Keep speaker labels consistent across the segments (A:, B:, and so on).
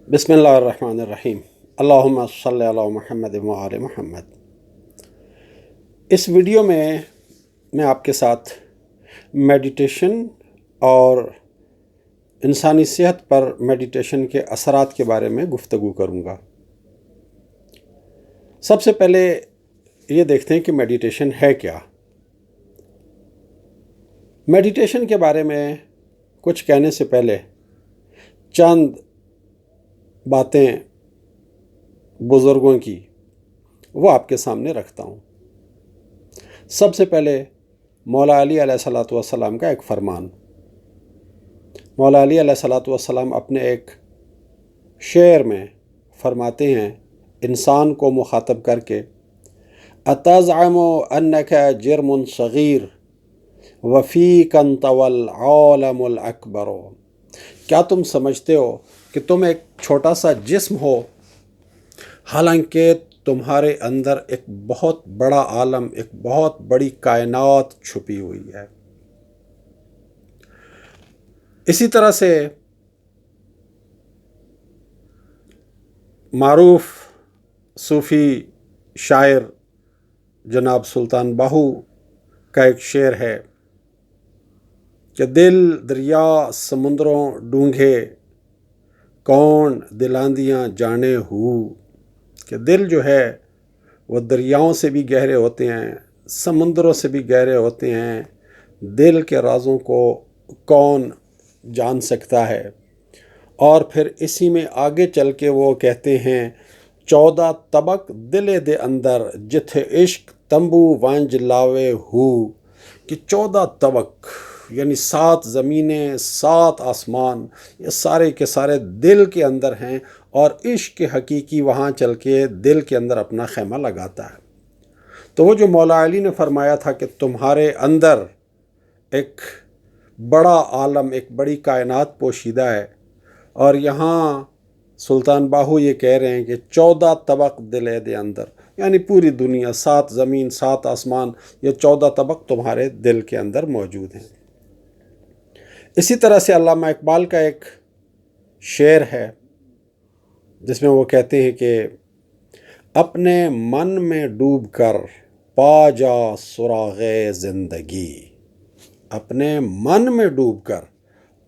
A: بسم اللہ الرحمن الرحیم۔ اللہم صلی علی محمد و آل محمد۔ اس ویڈیو میں آپ کے ساتھ میڈیٹیشن اور انسانی صحت پر میڈیٹیشن کے اثرات کے بارے میں گفتگو کروں گا۔ سب سے پہلے یہ دیکھتے ہیں کہ میڈیٹیشن ہے کیا۔ میڈیٹیشن کے بارے میں کچھ کہنے سے پہلے چند باتیں بزرگوں کی وہ آپ کے سامنے رکھتا ہوں۔ سب سے پہلے مولا علی علیہ الصلوۃ والسلام کا ایک فرمان۔ مولا علی علیہ الصلوۃ والسلام اپنے ایک شعر میں فرماتے ہیں انسان کو مخاطب کر کے، اتزعم انک جرم صغیر وفیک انطوی العالم الاکبر۔ کیا تم سمجھتے ہو کہ تم ایک چھوٹا سا جسم ہو، حالانکہ تمہارے اندر ایک بہت بڑا عالم، ایک بہت بڑی کائنات چھپی ہوئی ہے۔ اسی طرح سے معروف صوفی شاعر جناب سلطان باہو کا ایک شعر ہے کہ دل دریا سمندروں ڈونگے، کون دلاندیاں جانے ہو۔ کہ دل جو ہے وہ دریاؤں سے بھی گہرے ہوتے ہیں، سمندروں سے بھی گہرے ہوتے ہیں۔ دل کے رازوں کو کون جان سکتا ہے۔ اور پھر اسی میں آگے چل کے وہ کہتے ہیں 14 طبق دل دے اندر جتھے عشق تمبو وانج لاوے ہو۔ کہ 14 طبق یعنی 7 زمینیں، 7 آسمان، یہ سارے کے سارے دل کے اندر ہیں، اور عشق حقیقی وہاں چل کے دل کے اندر اپنا خیمہ لگاتا ہے۔ تو وہ جو مولا علی نے فرمایا تھا کہ تمہارے اندر ایک بڑا عالم، ایک بڑی کائنات پوشیدہ ہے، اور یہاں سلطان باہو یہ کہہ رہے ہیں کہ 14 طبق دل دے اندر، یعنی پوری دنیا، 7 زمین، 7 آسمان، یہ 14 طبق تمہارے دل کے اندر موجود ہیں۔ اسی طرح سے علامہ اقبال کا ایک شعر ہے جس میں وہ کہتے ہیں کہ اپنے من میں ڈوب کر پا جا سراغ زندگی۔ اپنے من میں ڈوب کر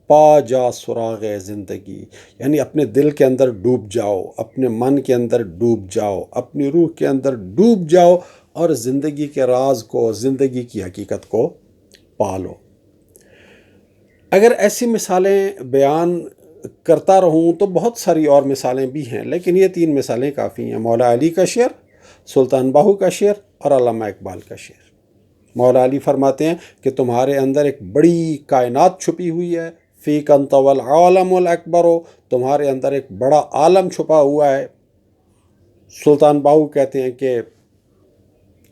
A: پا جا سراغ زندگی، یعنی اپنے دل کے اندر ڈوب جاؤ، اپنے من کے اندر ڈوب جاؤ، اپنی روح کے اندر ڈوب جاؤ، اور زندگی کے راز کو، زندگی کی حقیقت کو پالو۔ اگر ایسی مثالیں بیان کرتا رہوں تو بہت ساری اور مثالیں بھی ہیں، لیکن یہ 3 مثالیں کافی ہیں۔ مولا علی کا شعر، سلطان باہو کا شعر، اور علامہ اقبال کا شعر۔ مولا علی فرماتے ہیں کہ تمہارے اندر ایک بڑی کائنات چھپی ہوئی ہے، فیک انطوی العالم الاکبر، تمہارے اندر ایک بڑا عالم چھپا ہوا ہے۔ سلطان باہو کہتے ہیں کہ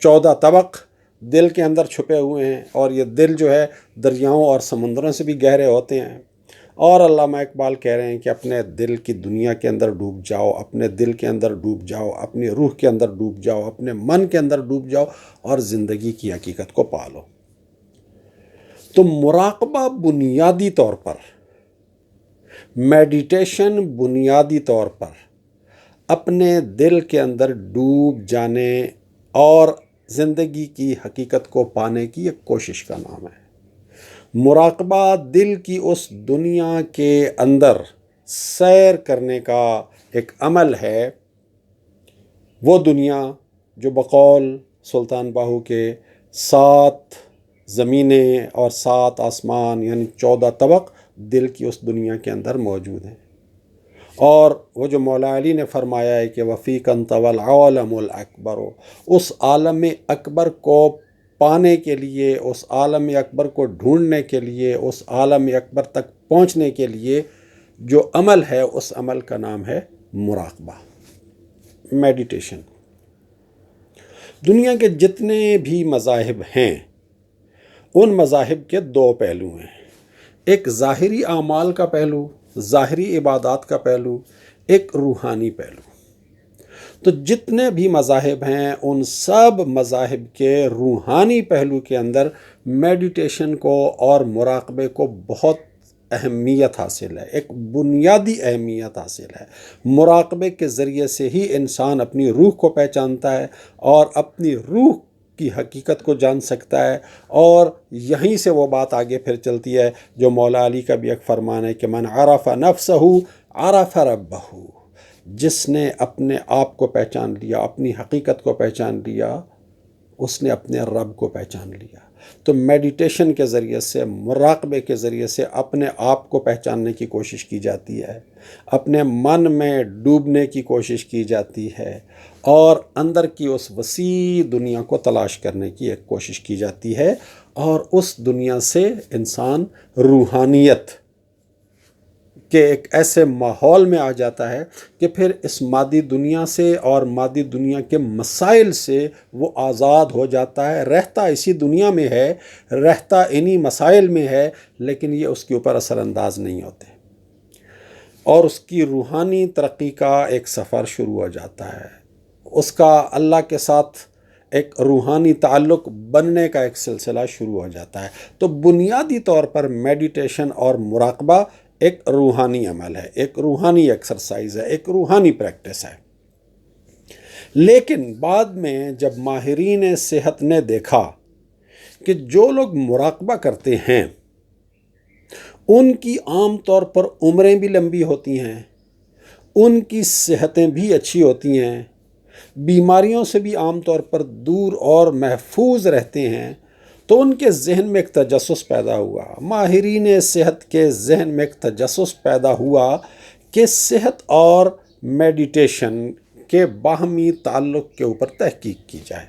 A: 14 طبق دل کے اندر چھپے ہوئے ہیں، اور یہ دل جو ہے دریاؤں اور سمندروں سے بھی گہرے ہوتے ہیں۔ اور علامہ اقبال کہہ رہے ہیں کہ اپنے دل کی دنیا کے اندر ڈوب جاؤ، اپنے دل کے اندر ڈوب جاؤ، اپنی روح کے اندر ڈوب جاؤ، اپنے من کے اندر ڈوب جاؤ، اور زندگی کی حقیقت کو پالو۔ تو مراقبہ بنیادی طور پر، میڈیٹیشن بنیادی طور پر اپنے دل کے اندر ڈوب جانے اور زندگی کی حقیقت کو پانے کی ایک کوشش کا نام ہے۔ مراقبہ دل کی اس دنیا کے اندر سیر کرنے کا ایک عمل ہے۔ وہ دنیا جو بقول سلطان باہو کے 7 زمینیں اور 7 آسمان یعنی 14 طبق دل کی اس دنیا کے اندر موجود ہیں۔ اور وہ جو مولا علی نے فرمایا ہے کہ وفیک انطوی العالم الاکبر، اس عالم اکبر کو پانے کے لیے، اس عالم اکبر کو ڈھونڈنے کے لیے، اس عالم اکبر تک پہنچنے کے لیے جو عمل ہے، اس عمل کا نام ہے مراقبہ، میڈیٹیشن۔ دنیا کے جتنے بھی مذاہب ہیں، ان مذاہب کے 2 پہلو ہیں۔ ایک ظاہری اعمال کا پہلو، ظاہری عبادات کا پہلو، ایک روحانی پہلو۔ تو جتنے بھی مذاہب ہیں، ان سب مذاہب کے روحانی پہلو کے اندر میڈیٹیشن کو اور مراقبے کو بہت اہمیت حاصل ہے، ایک بنیادی اہمیت حاصل ہے۔ مراقبے کے ذریعے سے ہی انسان اپنی روح کو پہچانتا ہے اور اپنی روح کی حقیقت کو جان سکتا ہے، اور یہیں سے وہ بات آگے پھر چلتی ہے جو مولا علی کا بھی ایک فرمان ہے کہ من عرف نفسہ عرف ربہ، جس نے اپنے آپ کو پہچان لیا، اپنی حقیقت کو پہچان لیا، اس نے اپنے رب کو پہچان لیا۔ تو میڈیٹیشن کے ذریعے سے، مراقبے کے ذریعے سے اپنے آپ کو پہچاننے کی کوشش کی جاتی ہے، اپنے من میں ڈوبنے کی کوشش کی جاتی ہے، اور اندر کی اس وسیع دنیا کو تلاش کرنے کی ایک کوشش کی جاتی ہے، اور اس دنیا سے انسان روحانیت کہ ایک ایسے ماحول میں آ جاتا ہے کہ پھر اس مادی دنیا سے اور مادی دنیا کے مسائل سے وہ آزاد ہو جاتا ہے، رہتا اسی دنیا میں ہے، رہتا انہی مسائل میں ہے، لیکن یہ اس کے اوپر اثر انداز نہیں ہوتے، اور اس کی روحانی ترقی کا ایک سفر شروع ہو جاتا ہے، اس کا اللہ کے ساتھ ایک روحانی تعلق بننے کا ایک سلسلہ شروع ہو جاتا ہے۔ تو بنیادی طور پر میڈیٹیشن اور مراقبہ ایک روحانی عمل ہے، ایک روحانی ایکسرسائز ہے، ایک روحانی پریکٹس ہے۔ لیکن بعد میں جب ماہرین صحت نے دیکھا کہ جو لوگ مراقبہ کرتے ہیں ان کی عام طور پر عمریں بھی لمبی ہوتی ہیں، ان کی صحتیں بھی اچھی ہوتی ہیں، بیماریوں سے بھی عام طور پر دور اور محفوظ رہتے ہیں، تو ان کے ذہن میں ایک تجسس پیدا ہوا، ماہرین صحت کے ذہن میں ایک تجسس پیدا ہوا کہ صحت اور میڈیٹیشن کے باہمی تعلق کے اوپر تحقیق کی جائے،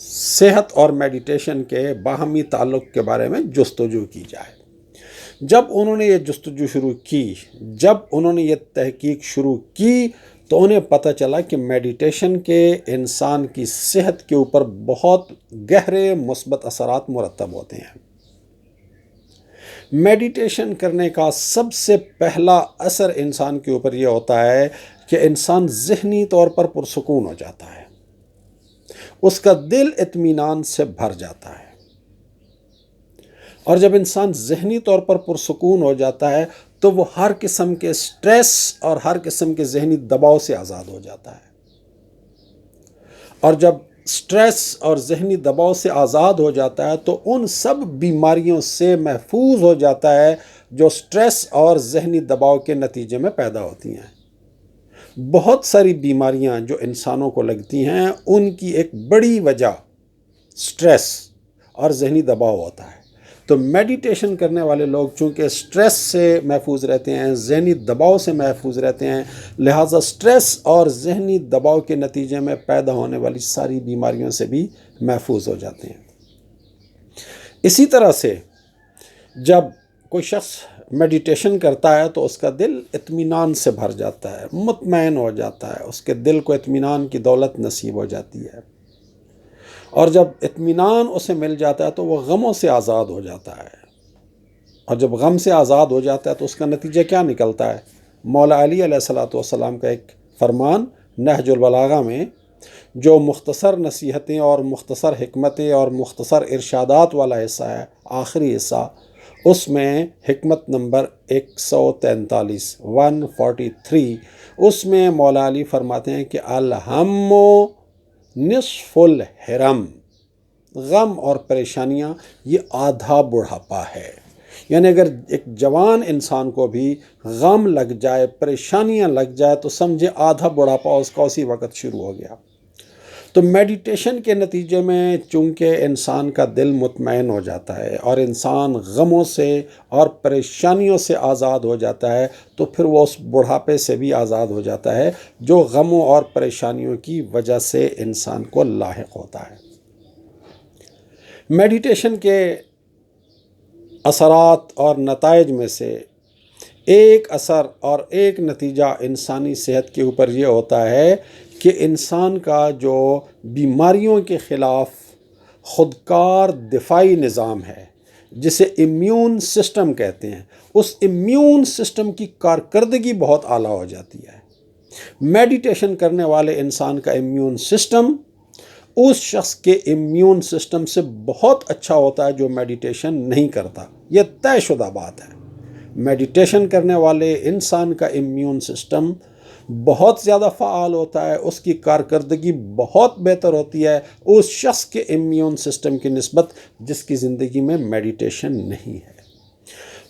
A: صحت اور میڈیٹیشن کے باہمی تعلق کے بارے میں جستجو کی جائے۔ جب انہوں نے یہ جستجو شروع کی، جب انہوں نے یہ تحقیق شروع کی، تو انہیں پتہ چلا کہ میڈیٹیشن کے انسان کی صحت کے اوپر بہت گہرے مثبت اثرات مرتب ہوتے ہیں۔ میڈیٹیشن کرنے کا سب سے پہلا اثر انسان کے اوپر یہ ہوتا ہے کہ انسان ذہنی طور پر پرسکون ہو جاتا ہے، اس کا دل اطمینان سے بھر جاتا ہے، اور جب انسان ذہنی طور پر پرسکون ہو جاتا ہے تو وہ ہر قسم کے سٹریس اور ہر قسم کے ذہنی دباؤ سے آزاد ہو جاتا ہے، اور جب سٹریس اور ذہنی دباؤ سے آزاد ہو جاتا ہے تو ان سب بیماریوں سے محفوظ ہو جاتا ہے جو سٹریس اور ذہنی دباؤ کے نتیجے میں پیدا ہوتی ہیں۔ بہت ساری بیماریاں جو انسانوں کو لگتی ہیں ان کی ایک بڑی وجہ سٹریس اور ذہنی دباؤ ہوتا ہے۔ تو میڈیٹیشن کرنے والے لوگ چونکہ سٹریس سے محفوظ رہتے ہیں، ذہنی دباؤ سے محفوظ رہتے ہیں، لہٰذا سٹریس اور ذہنی دباؤ کے نتیجے میں پیدا ہونے والی ساری بیماریوں سے بھی محفوظ ہو جاتے ہیں۔ اسی طرح سے جب کوئی شخص میڈیٹیشن کرتا ہے تو اس کا دل اطمینان سے بھر جاتا ہے، مطمئن ہو جاتا ہے، اس کے دل کو اطمینان کی دولت نصیب ہو جاتی ہے، اور جب اطمینان اسے مل جاتا ہے تو وہ غموں سے آزاد ہو جاتا ہے، اور جب غم سے آزاد ہو جاتا ہے تو اس کا نتیجہ کیا نکلتا ہے؟ مولا علی علیہ السلام کا ایک فرمان نہج البلاغہ میں جو مختصر نصیحتیں اور مختصر حکمتیں اور مختصر ارشادات والا حصہ ہے، آخری حصہ، اس میں حکمت نمبر 143 143، اس میں مولا علی فرماتے ہیں کہ الہم نصف الحرم، غم اور پریشانیاں یہ آدھا بڑھاپا ہے، یعنی اگر ایک جوان انسان کو بھی غم لگ جائے، پریشانیاں لگ جائے، تو سمجھے آدھا بڑھاپا اس کا اسی وقت شروع ہو گیا۔ تو میڈیٹیشن کے نتیجے میں چونکہ انسان کا دل مطمئن ہو جاتا ہے اور انسان غموں سے اور پریشانیوں سے آزاد ہو جاتا ہے، تو پھر وہ اس بڑھاپے سے بھی آزاد ہو جاتا ہے جو غموں اور پریشانیوں کی وجہ سے انسان کو لاحق ہوتا ہے۔ میڈیٹیشن کے اثرات اور نتائج میں سے ایک اثر اور ایک نتیجہ انسانی صحت کے اوپر یہ ہوتا ہے کہ انسان کا جو بیماریوں کے خلاف خودکار دفاعی نظام ہے، جسے امیون سسٹم کہتے ہیں، اس امیون سسٹم کی کارکردگی بہت اعلیٰ ہو جاتی ہے۔ میڈیٹیشن کرنے والے انسان کا امیون سسٹم اس شخص کے امیون سسٹم سے بہت اچھا ہوتا ہے جو میڈیٹیشن نہیں کرتا، یہ طے شدہ بات ہے۔ میڈیٹیشن کرنے والے انسان کا امیون سسٹم بہت زیادہ فعال ہوتا ہے، اس کی کارکردگی بہت بہتر ہوتی ہے اس شخص کے امیون سسٹم کی نسبت جس کی زندگی میں میڈیٹیشن نہیں ہے۔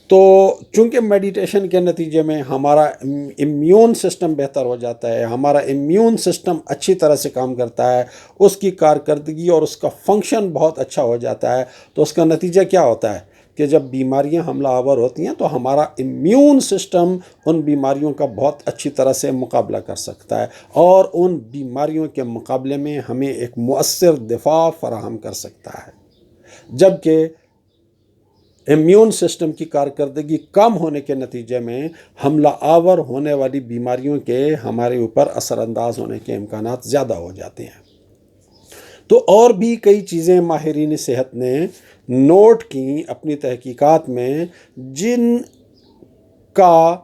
A: تو چونکہ میڈیٹیشن کے نتیجے میں ہمارا امیون سسٹم بہتر ہو جاتا ہے، ہمارا امیون سسٹم اچھی طرح سے کام کرتا ہے، اس کی کارکردگی اور اس کا فنکشن بہت اچھا ہو جاتا ہے، تو اس کا نتیجہ کیا ہوتا ہے کہ جب بیماریاں حملہ آور ہوتی ہیں تو ہمارا امیون سسٹم ان بیماریوں کا بہت اچھی طرح سے مقابلہ کر سکتا ہے اور ان بیماریوں کے مقابلے میں ہمیں ایک مؤثر دفاع فراہم کر سکتا ہے۔ جبکہ امیون سسٹم کی کارکردگی کم ہونے کے نتیجے میں حملہ آور ہونے والی بیماریوں کے ہمارے اوپر اثر انداز ہونے کے امکانات زیادہ ہو جاتے ہیں۔ تو اور بھی کئی چیزیں ماہرین صحت نے نوٹ کی اپنی تحقیقات میں، جن کا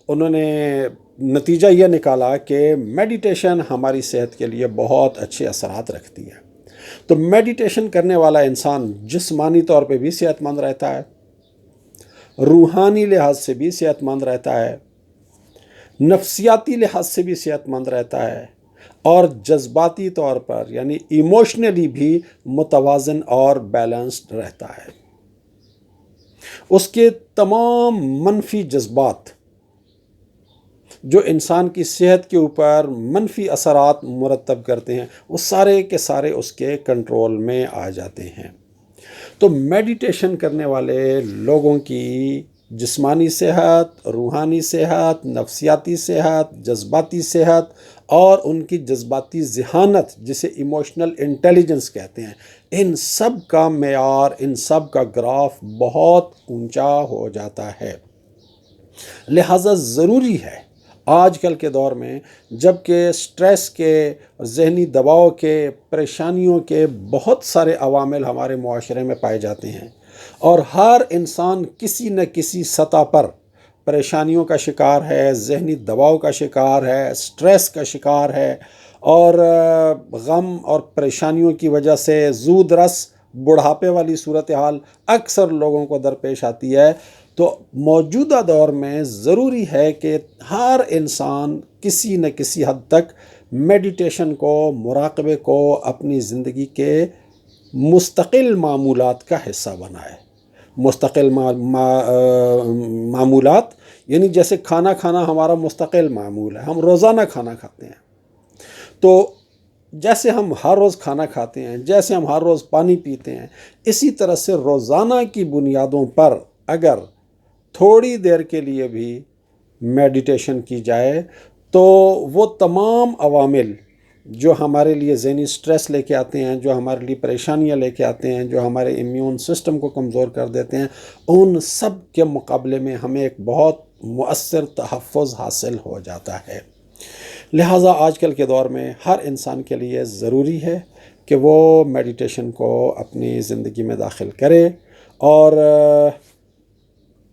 A: انہوں نے نتیجہ یہ نکالا کہ میڈیٹیشن ہماری صحت کے لیے بہت اچھے اثرات رکھتی ہے۔ تو میڈیٹیشن کرنے والا انسان جسمانی طور پہ بھی صحت مند رہتا ہے، روحانی لحاظ سے بھی صحت مند رہتا ہے، نفسیاتی لحاظ سے بھی صحت مند رہتا ہے، اور جذباتی طور پر یعنی ایموشنلی بھی متوازن اور بیلنسڈ رہتا ہے۔ اس کے تمام منفی جذبات جو انسان کی صحت کے اوپر منفی اثرات مرتب کرتے ہیں، وہ سارے کے سارے اس کے کنٹرول میں آ جاتے ہیں۔ تو میڈیٹیشن کرنے والے لوگوں کی جسمانی صحت، روحانی صحت، نفسیاتی صحت، جذباتی صحت اور ان کی جذباتی ذہانت جسے ایموشنل انٹیلیجنس کہتے ہیں، ان سب کا معیار، ان سب کا گراف بہت اونچا ہو جاتا ہے۔ لہٰذا ضروری ہے آج کل کے دور میں، جب کہ سٹریس کے، ذہنی دباؤ کے، پریشانیوں کے بہت سارے عوامل ہمارے معاشرے میں پائے جاتے ہیں اور ہر انسان کسی نہ کسی سطح پر پریشانیوں کا شکار ہے، ذہنی دباؤ کا شکار ہے، سٹریس کا شکار ہے، اور غم اور پریشانیوں کی وجہ سے زود رس بڑھاپے والی صورتحال اکثر لوگوں کو درپیش آتی ہے۔ تو موجودہ دور میں ضروری ہے کہ ہر انسان کسی نہ کسی حد تک میڈیٹیشن کو، مراقبے کو اپنی زندگی کے مستقل معمولات کا حصہ بنائے۔ مستقل معمولات یعنی جیسے کھانا کھانا ہمارا مستقل معمول ہے، ہم روزانہ کھانا کھاتے ہیں، تو جیسے ہم ہر روز کھانا کھاتے ہیں، جیسے ہم ہر روز پانی پیتے ہیں، اسی طرح سے روزانہ کی بنیادوں پر اگر تھوڑی دیر کے لیے بھی میڈیٹیشن کی جائے تو وہ تمام عوامل جو ہمارے لیے ذہنی سٹریس لے کے آتے ہیں، جو ہمارے لیے پریشانیاں لے کے آتے ہیں، جو ہمارے امیون سسٹم کو کمزور کر دیتے ہیں، ان سب کے مقابلے میں ہمیں ایک بہت مؤثر تحفظ حاصل ہو جاتا ہے۔ لہٰذا آج کل کے دور میں ہر انسان کے لیے ضروری ہے کہ وہ میڈیٹیشن کو اپنی زندگی میں داخل کرے، اور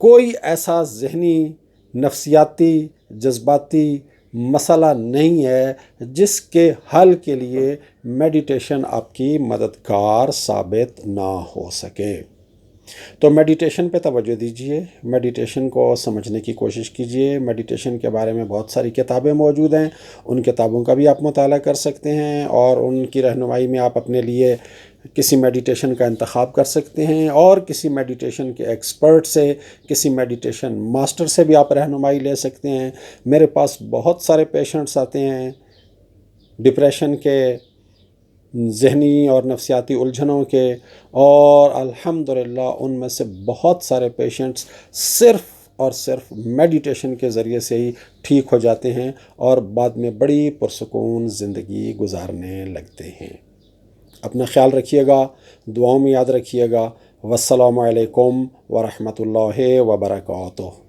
A: کوئی ایسا ذہنی، نفسیاتی، جذباتی مسئلہ نہیں ہے جس کے حل کے لیے میڈیٹیشن آپ کی مددگار ثابت نہ ہو سکے۔ تو میڈیٹیشن پہ توجہ دیجیے، میڈیٹیشن کو سمجھنے کی کوشش کیجیے۔ میڈیٹیشن کے بارے میں بہت ساری کتابیں موجود ہیں، ان کتابوں کا بھی آپ مطالعہ کر سکتے ہیں، اور ان کی رہنمائی میں آپ اپنے لیے کسی میڈیٹیشن کا انتخاب کر سکتے ہیں، اور کسی میڈیٹیشن کے ایکسپرٹ سے، کسی میڈیٹیشن ماسٹر سے بھی آپ رہنمائی لے سکتے ہیں۔ میرے پاس بہت سارے پیشنٹس آتے ہیں ڈپریشن کے، ذہنی اور نفسیاتی الجھنوں کے، اور الحمدللہ ان میں سے بہت سارے پیشنٹس صرف اور صرف میڈیٹیشن کے ذریعے سے ہی ٹھیک ہو جاتے ہیں اور بعد میں بڑی پرسکون زندگی گزارنے لگتے ہیں۔ اپنا خیال رکھیے گا، دعاؤں میں یاد رکھیے گا۔ والسلام علیکم ورحمۃ اللہ وبرکاتہ۔